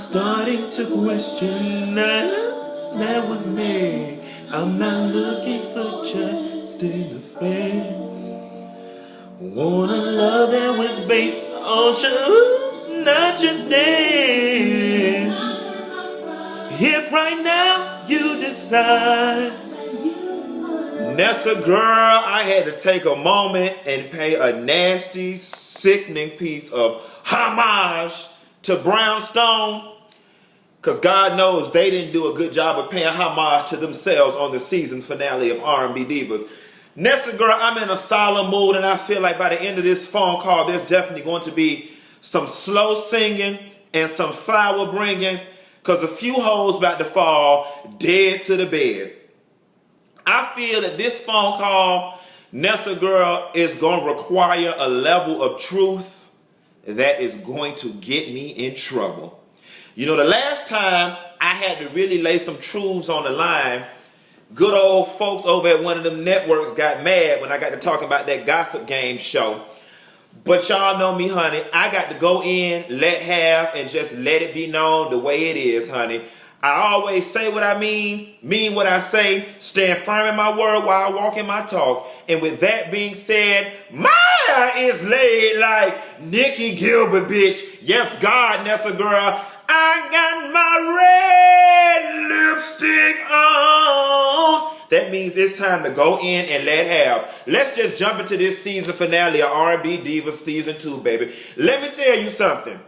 starting to question that was me. I'm not looking for just an affair. Want a love that was based on truth, not just name. If right now you decide. That's a girl, I had to take a moment and pay a nasty, sickening piece of homage to Brownstone. Because God knows they didn't do a good job of paying homage to themselves on the season finale of R&B Divas. Nessa girl, I'm in a solemn mood and I feel like by the end of this phone call, there's definitely going to be some slow singing and some flower bringing, because a few hoes about to fall dead to the bed. I feel that this phone call, Nessa girl, is going to require a level of truth that is going to get me in trouble. You know, the last time I had to really lay some truths on the line, good old folks over at one of them networks got mad when I got to talking about that gossip game show. But y'all know me, honey. I got to go in, let have, and just let it be known the way it is, honey. I always say what I mean what I say, stand firm in my word while I walk in my talk. And with that being said, my is laid like Nicci Gilbert, bitch. Yes, God, Nessa girl. I got my red lipstick on. That means it's time to go in and let have. Let's just jump into this season finale of R&B Divas Season 2, baby. Let me tell you something.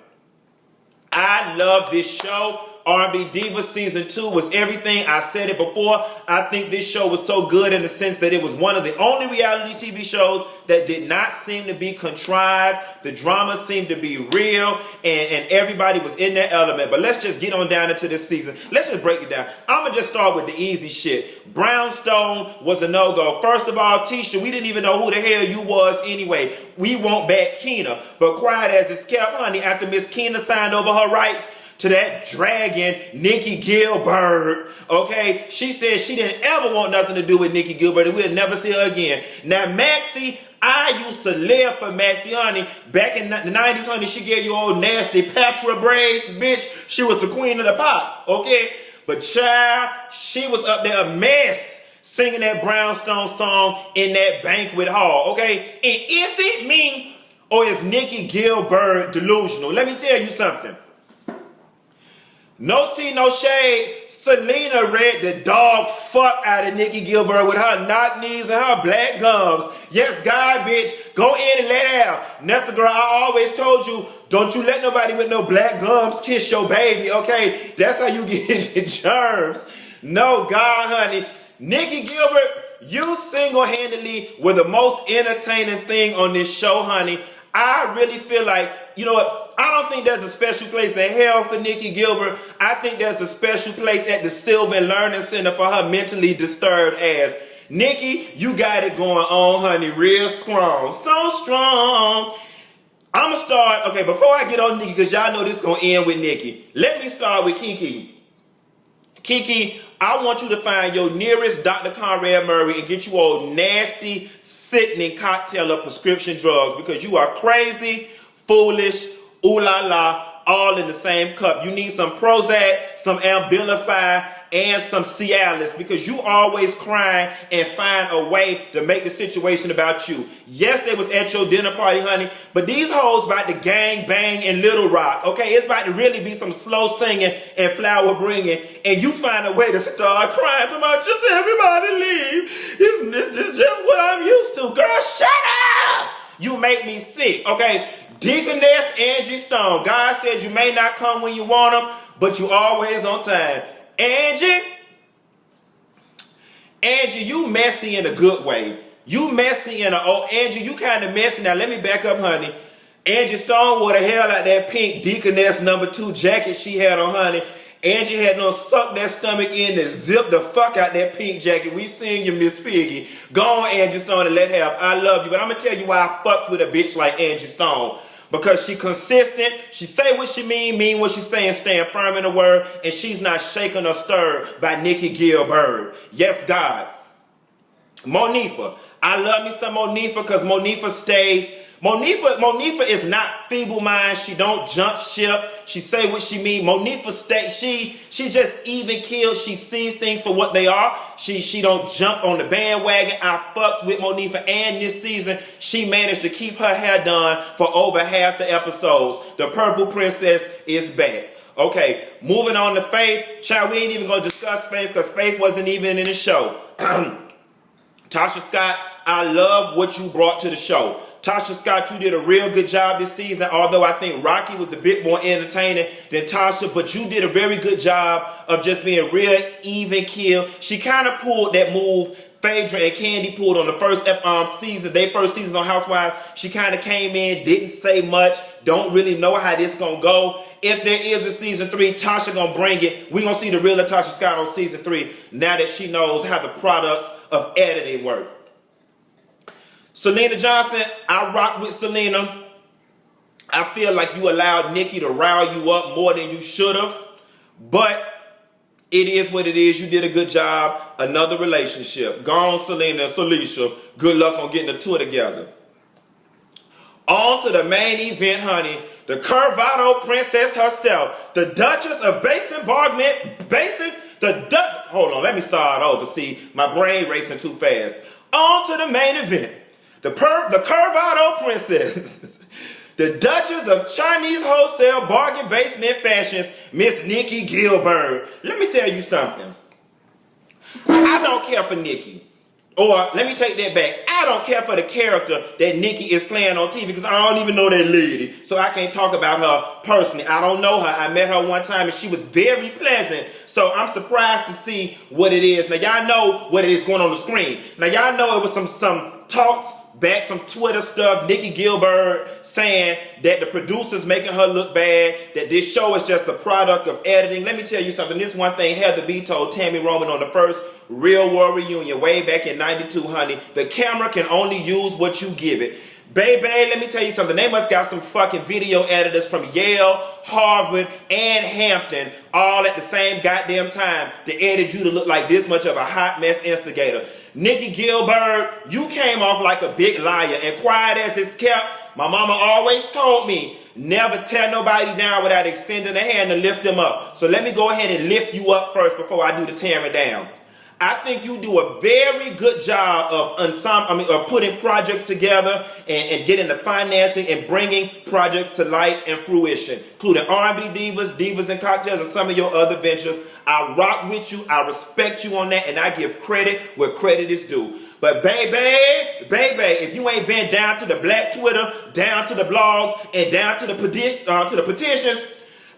I love this show. R&B Divas Season 2 was everything. I said it before. I think this show was so good in the sense that it was one of the only reality TV shows that did not seem to be contrived. The drama seemed to be real, and everybody was in their element. But let's just get on down into this season. Let's just break it down. I'm going to just start with the easy shit. Brownstone was a no-go. First of all, Tisha, we didn't even know who the hell you was anyway. We want back Keena. But quiet as it's kept, honey, after Miss Keena signed over her rights to that dragon, Nicci Gilbert, okay? She said she didn't ever want nothing to do with Nicci Gilbert and we'll never see her again. Now, Maxie, I used to live for Maxie, honey. Back in the 90s, honey, she gave you old nasty Patra braids, bitch. She was the queen of the pop, okay? But child, she was up there a mess singing that Brownstone song in that banquet hall, okay? And is it me or is Nicci Gilbert delusional? Let me tell you something. No tea, no shade. Selena read the dog fuck out of Nicci Gilbert with her knock knees and her black gums. Yes, God, bitch. Go in and let it out. Nessa girl, I always told you, don't you let nobody with no black gums kiss your baby, okay? That's how you get your germs. No, God, honey. Nicci Gilbert, you single-handedly were the most entertaining thing on this show, honey. I really feel like, you know what? I don't think there's a special place in hell for Nicci Gilbert. I think there's a special place at the Sylvan Learning Center for her mentally disturbed ass. Nicci, you got it going on, honey, real strong. So strong. I'm going to start, okay, before I get on Nicci, because y'all know this is going to end with Nicci, let me start with Kiki. Kiki, I want you to find your nearest Dr. Conrad Murray and get you old nasty, sickening cocktail of prescription drugs because you are crazy, foolish, ooh la la, all in the same cup. You need some Prozac, some Abilify, and some Cialis because you always crying and find a way to make the situation about you. Yes, they was at your dinner party, honey, but these hoes about to gang bang in Little Rock, okay? It's about to really be some slow singing and flower bringing, and you find a way to start crying to my, just everybody leave. It's just what I'm used to. Girl, shut up! You make me sick, okay? Deaconess Angie Stone. God said you may not come when you want them, but you always on time. Angie, you messy in a good way. You messy in a, oh, Angie, you kind of messy. Now, let me back up, honey. Angie Stone wore the hell out that pink Deaconess #2 jacket she had on, honey. Angie had no suck that stomach in and zip the fuck out that pink jacket. We seen you, Miss Piggy. Go on, Angie Stone, and let have. I love you, but I'm going to tell you why I fucked with a bitch like Angie Stone. Because she consistent, she say what she mean what she saying, stand firm in the word, and she's not shaken or stirred by Nicci Gilbert. Yes, God. Monifa. I love me some Monifa because Monifa stays. Monifa is not feeble-minded. She don't jump ship. She say what she mean. Monifa she just even killed. She sees things for what they are. She don't jump on the bandwagon. I fucks with Monifa, and this season she managed to keep her hair done for over half the episodes. The Purple Princess is back. Okay, moving on to Faith. Child, we ain't even gonna discuss Faith because Faith wasn't even in the show. Tasha Scott, I love what you brought to the show. Tasha Scott, you did a real good job this season, although I think Rocky was a bit more entertaining than Tasha, but you did a very good job of just being real even keel. She kind of pulled that move Phaedra and Candy pulled on the first season, their first season on Housewives. She kind of came in, didn't say much, don't really know how this gonna go. If there is a season 3, Tasha gonna bring it. We gonna see the real Tasha Scott on season 3 now that she knows how the products of editing work. Selena Johnson, I rock with Selena. I feel like you allowed Nicki to rile you up more than you should have, but it is what it is. You did a good job. Another relationship. Gone, Selena and Salisha. Good luck on getting the tour together. On to the main event, honey. The Curvado princess herself. The Duchess of Hold on, let me start over. See, my brain racing too fast. On to the main event. The Curvado princess. The Duchess of Chinese wholesale bargain basement fashions, Miss Nicci Gilbert. Let me tell you something. I don't care for Nicci. Or, let me take that back. I don't care for the character that Nicci is playing on TV because I don't even know that lady. So I can't talk about her personally. I don't know her. I met her one time and she was very pleasant. So I'm surprised to see what it is. Now, y'all know what it is going on the screen. Now, y'all know it was some talks back, some Twitter stuff, Nicci Gilbert saying that the producer's making her look bad, that this show is just a product of editing. Let me tell you something. This one thing Heather B told Tammy Roman on the first Real World reunion way back in 92, honey. The camera can only use what you give it. Baby, let me tell you something. They must got some fucking video editors from Yale, Harvard, and Hampton all at the same goddamn time to edit you to look like this much of a hot mess instigator. Nicci Gilbert, you came off like a big liar, and quiet as it's kept, my mama always told me, never tear nobody down without extending a hand to lift them up. So let me go ahead and lift you up first before I do the tearing down. I think you do a very good job of putting projects together and getting the financing and bringing projects to light and fruition, including R&B Divas, Divas and Cocktails, and some of your other ventures. I rock with you, I respect you on that, and I give credit where credit is due. But baby, if you ain't been down to the Black Twitter, down to the blogs, and down to the petitions,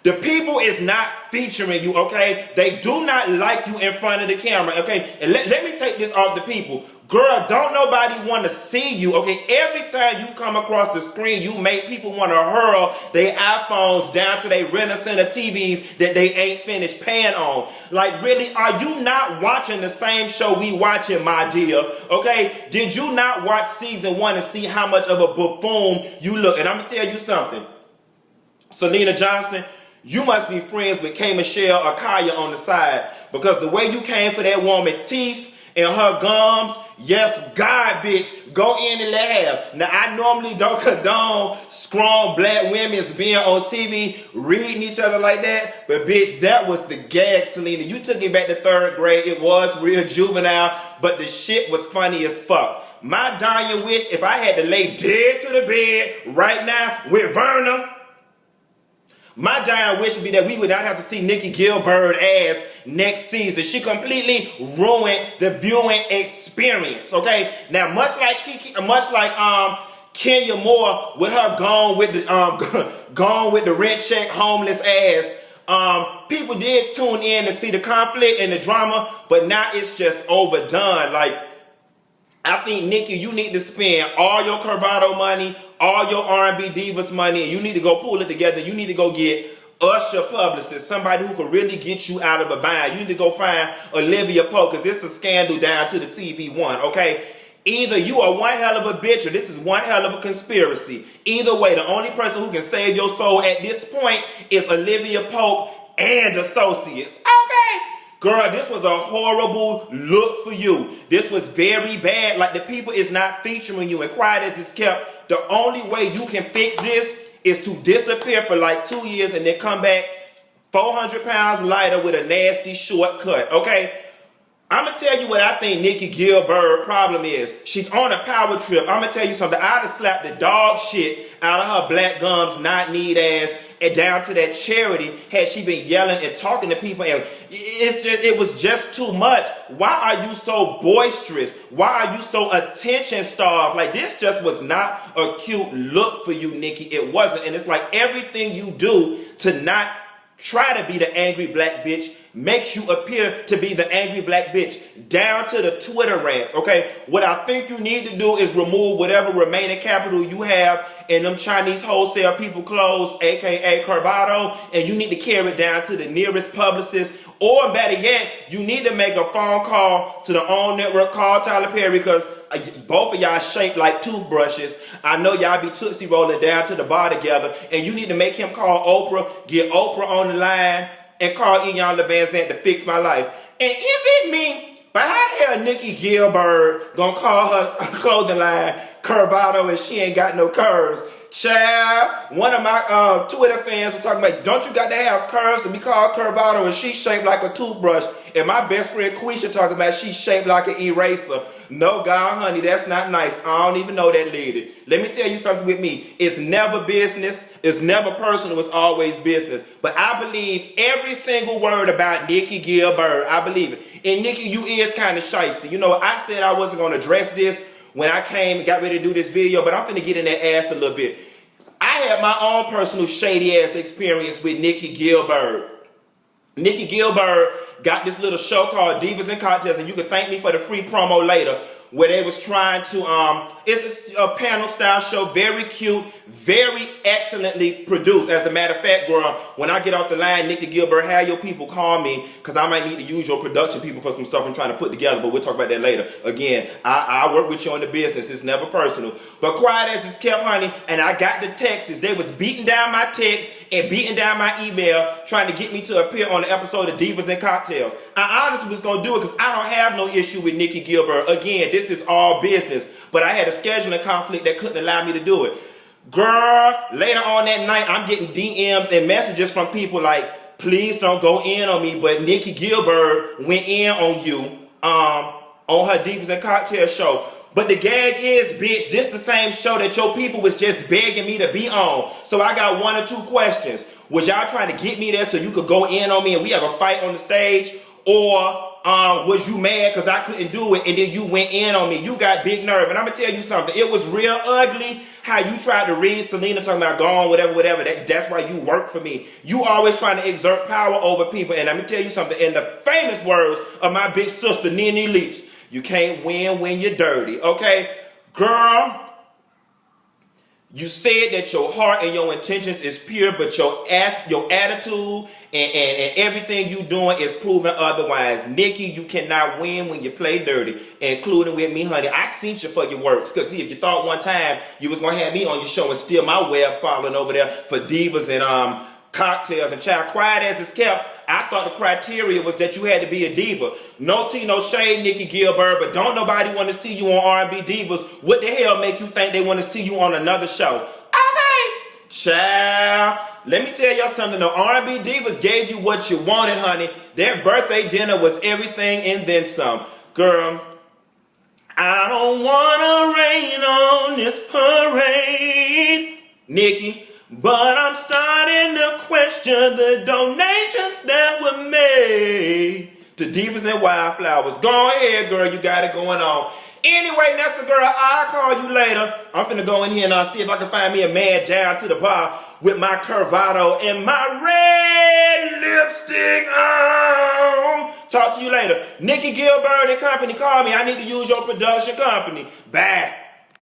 the people is not featuring you, okay? They do not like you in front of the camera, okay? And let me take this off the people. Girl, don't nobody want to see you, okay? Every time you come across the screen, you make people want to hurl their iPhones down to their Retina TVs that they ain't finished paying on. Like, really, are you not watching the same show we watching, my dear? Okay? Did you not watch season 1 and see how much of a buffoon you look? And I'm going to tell you something. Selena Johnson, you must be friends with K. Michelle or Kaya on the side, because the way you came for that woman's teeth and her gums, yes, God, bitch, go in and laugh. Now, I normally don't condone strong black women being on TV reading each other like that, but bitch, that was the gag, Selena. You took it back to 3rd grade. It was real juvenile, but the shit was funny as fuck. My dying wish, if I had to lay dead to the bed right now with Verna, my dying wish would be that we would not have to see Nicci Gilbert ass next season. She completely ruined the viewing experience, okay? Now, much like Kenya Moore with her gone with the rent check homeless ass, people did tune in to see the conflict and the drama, but now it's just overdone. Like, I think, Nicci, you need to spend all your Curvado money, all your R&B Divas money, and you need to go pull it together. You need to go get Usher publicist, somebody who could really get you out of a bind. You need to go find Olivia Pope, because this is a scandal down to the TV one, okay? Either you are one hell of a bitch or this is one hell of a conspiracy. Either way, the only person who can save your soul at this point is Olivia Pope and associates, okay? Girl, this was a horrible look for you. This was very bad. Like, the people is not featuring you. And quiet as it's kept, the only way you can fix this is to disappear for like 2 years and then come back 400 pounds lighter with a nasty shortcut, okay? I'm going to tell you what I think Nicci Gilbert's problem is. She's on a power trip. I'm going to tell you something. I'd have slapped the dog shit out of her black gums, not need ass, and down to that charity had she been yelling and talking to people. And it was just too much. Why are you so boisterous? Why are you so attention starved? Like, this just was not a cute look for you, Nicci. It wasn't. And it's like everything you do to not try to be the angry black bitch makes you appear to be the angry black bitch, down to the Twitter rants, okay? What I think you need to do is remove whatever remaining capital you have in them Chinese wholesale people clothes, aka Curvado, and you need to carry it down to the nearest publicist, or better yet, you need to make a phone call to the OWN network, call Tyler Perry, because both of y'all shaped like toothbrushes. I know y'all be Tootsie rolling down to the bar together, and you need to make him call Oprah, get Oprah on the line, and call Eon LeVanzant to fix my life. And is it me? But how the hell Nicci Gilbert gonna call her clothing line Curvado and she ain't got no curves? Child, one of my Twitter fans was talking about, don't you got to have curves to be called Curvado and she's shaped like a toothbrush? And my best friend Quisha talking about she's shaped like an eraser. No, God, honey, that's not nice. I don't even know that lady. Let me tell you something with me. It's never business. It's never personal. It's always business. But I believe every single word about Nicci Gilbert. I believe it. And Nicci, you is kind of shysty. You know, I said I wasn't going to address this when I came and got ready to do this video, but I'm finna get in that ass a little bit. I had my own personal shady ass experience with Nicci Gilbert. Nicci Gilbert got this little show called Divas and Cocktails, and you can thank me for the free promo later, where they was trying to, it's a panel style show, very cute, very excellently produced. As a matter of fact, girl, when I get off the line, Nicci Gilbert, have your people call me, because I might need to use your production people for some stuff I'm trying to put together, but we'll talk about that later. Again, I work with you on the business. It's never personal. But quiet as it's kept, honey, and I got the texts. They was beating down my text and beating down my email, trying to get me to appear on the episode of Divas and Cocktails. I honestly was going to do it because I don't have no issue with Nicci Gilbert. Again, this is all business. But I had a scheduling conflict that couldn't allow me to do it. Girl, later on that night, I'm getting DMs and messages from people like, please don't go in on me, but Nicci Gilbert went in on you on her Divas and Cocktails show. But the gag is, bitch, this the same show that your people was just begging me to be on. So I got one or two questions. Was y'all trying to get me there so you could go in on me and we have a fight on the stage? Or was you mad because I couldn't do it and then you went in on me? You got big nerve. And I'm going to tell you something. It was real ugly how you tried to read Selena talking about gone, whatever. That's why you work for me. You always trying to exert power over people. And I'm going to tell you something. In the famous words of my big sister, Nene Leakes, you can't win when you're dirty, okay? Girl, you said that your heart and your intentions is pure, but your attitude and everything you doing is proving otherwise. Nicci, you cannot win when you play dirty, including with me, honey. I seen you for your works. Because see, if you thought one time you was going to have me on your show and steal my web following over there for Divas and Cocktails and child, quiet as it's kept, I thought the criteria was that you had to be a diva. No tea, no shade, Nicci Gilbert, but don't nobody want to see you on R&B Divas. What the hell make you think they want to see you on another show? Okay, child, let me tell y'all something. The R&B Divas gave you what you wanted, honey. Their birthday dinner was everything and then some. Girl, I don't want to rain on this parade, Nicci. But I'm starting to question the donations that were made to Divas and Wildflowers. Go ahead, girl. You got it going on. Anyway, Nessa girl, I'll call you later. I'm finna go in here and I'll see if I can find me a man down to the bar with my Curvado and my red lipstick on. Talk to you later. Nicci Gilbert and company, call me. I need to use your production company. Bye.